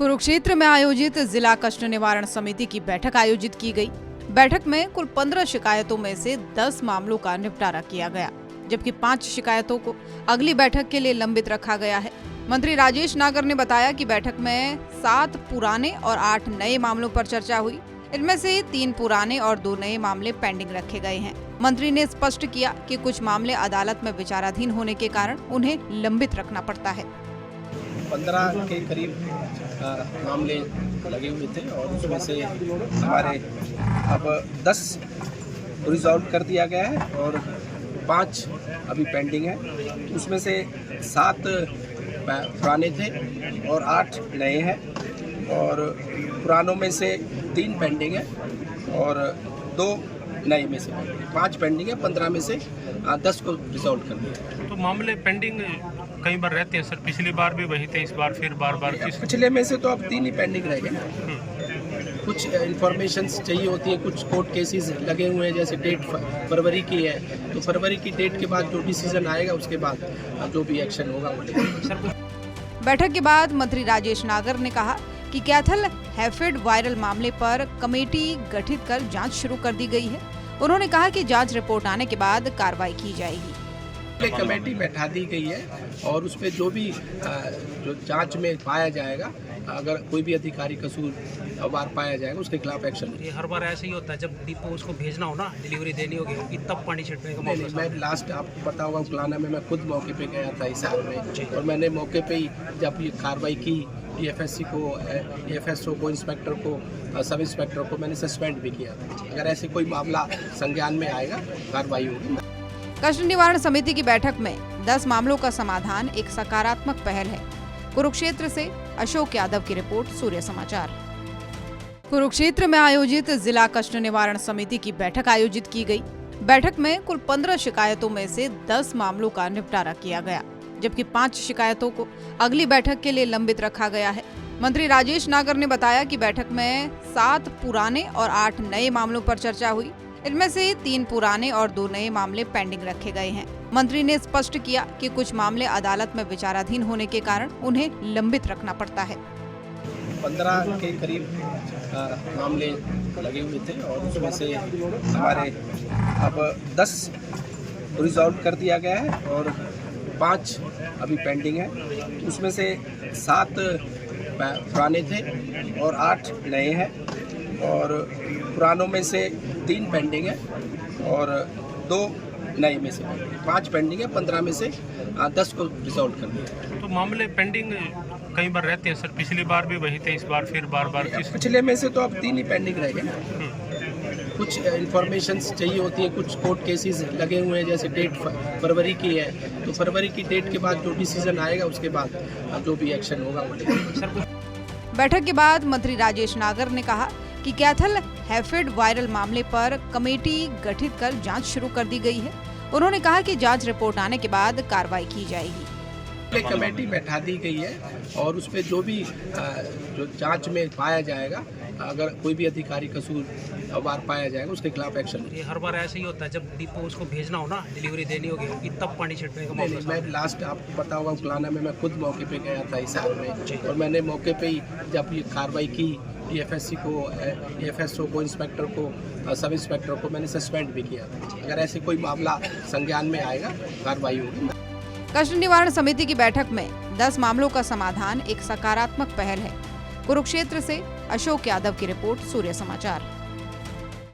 कुरुक्षेत्र में आयोजित जिला कष्ट निवारण समिति की बैठक आयोजित की गई। बैठक में कुल 15 शिकायतों में से 10 मामलों का निपटारा किया गया, जबकि 5 शिकायतों को अगली बैठक के लिए लंबित रखा गया है। मंत्री राजेश नागर ने बताया कि बैठक में 7 पुराने और 8 नए मामलों पर चर्चा हुई। इनमें से 3 पुराने और 2 नए मामले पेंडिंग रखे गए हैं। मंत्री ने स्पष्ट किया कि कुछ मामले अदालत में विचाराधीन होने के कारण उन्हें लंबित रखना पड़ता है। 15 के करीब मामले लगे हुए थे और उसमें से हमारे अब 10 रिजॉल्व कर दिया गया है और 5 अभी पेंडिंग है। उसमें से 7 पुराने थे और 8 नए हैं और पुरानों में से 3 पेंडिंग है और 2 नए में से 5 पेंडिंग है। 15 में से 10 को रिजॉल्व कर दिया। तो मामले पेंडिंग कई बार रहते हैं सर, पिछली बार भी वही थे, इस बार फिर बार पिछले में से तो अब 3 ही पेंडिंग रह गए। कुछ इंफॉर्मेशन चाहिए होती है, कुछ कोर्ट केसेस लगे हुए हैं, जैसे डेट फरवरी की है तो फरवरी की डेट के बाद जो डिसीजन आएगा उसके बाद जो भी एक्शन होगा वो लेंगे। बैठक के बाद मंत्री राजेश नागर ने कहा कि कैथल हैफेड वायरल मामले पर कमेटी गठित कर जांच शुरू कर दी गई है। उन्होंने कहा कि जांच रिपोर्ट आने के बाद कार्रवाई की जाएगी। कमेटी बैठा दी गई है और उस पर जो भी जो जांच में पाया जाएगा, अगर कोई भी अधिकारी कसूरवार पाया जाएगा उसके खिलाफ एक्शन। ये हर बार ऐसे ही होता है, जब डिपो उसको भेजना हो ना, डिलीवरी देनी होगी, तब पानी छिड़कने का नहीं, मैं लास्ट आपको पता होगा उकलाना में मैं खुद मौके पे गया था इस साल में और मैंने मौके पे ही जब ये कार्रवाई की DFSC को, AFSO को, इंस्पेक्टर को, सब इंस्पेक्टर को मैंने सस्पेंड भी किया था। अगर ऐसे कोई मामला संज्ञान में आएगा कार्रवाई होगी। कष्ट निवारण समिति की बैठक में 10 मामलों का समाधान एक सकारात्मक पहल है। कुरुक्षेत्र से अशोक यादव की रिपोर्ट, सूर्य समाचार। कुरुक्षेत्र में आयोजित जिला कष्ट निवारण समिति की बैठक आयोजित की गई। बैठक में कुल 15 शिकायतों में से 10 मामलों का निपटारा किया गया, जबकि 5 शिकायतों को अगली बैठक के लिए लंबित रखा गया है। मंत्री राजेश नागर ने बताया कि बैठक में 7 पुराने और 8 नए मामलों पर चर्चा हुई। इनमें से 3 पुराने और 2 नए मामले पेंडिंग रखे गए हैं। मंत्री ने स्पष्ट किया कि कुछ मामले अदालत में विचाराधीन होने के कारण उन्हें लंबित रखना पड़ता है। 15 के करीब मामले लगे हुए थे और उसमें से हमारे अब 10 रिजॉल्व कर दिया गया है और 5 अभी पेंडिंग है। उसमें से 7 पुराने थे और 8 नए हैं और पुरानों में से 3 पेंडिंग है और 2 नए में से 5 पेंडिंग है। 15 में से 10 को रिजॉल्व कर दिया। तो मामले पेंडिंग कई बार रहते हैं सर, पिछली बार भी वही थे, इस बार फिर बार पिछले में से तो अब 3 ही पेंडिंग रह गए। कुछ इंफॉर्मेशन चाहिए होती है, कुछ कोर्ट केसेस लगे हुए हैं, जैसे डेट फरवरी की है तो फरवरी की डेट के बाद जो डिसीजन आएगा उसके बाद जो भी एक्शन होगा वो लेंगे। बैठक के बाद मंत्री राजेश नागर ने कहा कि कैथल हैफेड वायरल मामले पर कमेटी गठित कर जांच शुरू कर दी गई है। उन्होंने कहा कि जांच रिपोर्ट आने के बाद कार्रवाई की जाएगी। कमेटी बैठा दी गई है और उस पर जो भी जो जांच में पाया जाएगा, अगर कोई भी अधिकारी कसूरवार पाया जाएगा उसके खिलाफ एक्शन। ये हर बार ऐसे ही होता है, जब डिपो उसको भेजना हो ना, डिलीवरी देनी होगी, तब पानी छिड़कने का नहीं, मैं लास्ट आपको पता होगा उकलाना में मैं खुद मौके पे गया था इस साल में और मैंने मौके पे ही जब ये कार्रवाई की DFSC को, AFSO को, इंस्पेक्टर को, सब इंस्पेक्टर को मैंने सस्पेंड भी किया था। अगर ऐसे कोई मामला संज्ञान में आएगा कार्रवाई होगी। कष्ट निवारण समिति की बैठक में 10 मामलों का समाधान एक सकारात्मक पहल है। कुरुक्षेत्र से अशोक यादव की रिपोर्ट, सूर्य समाचार।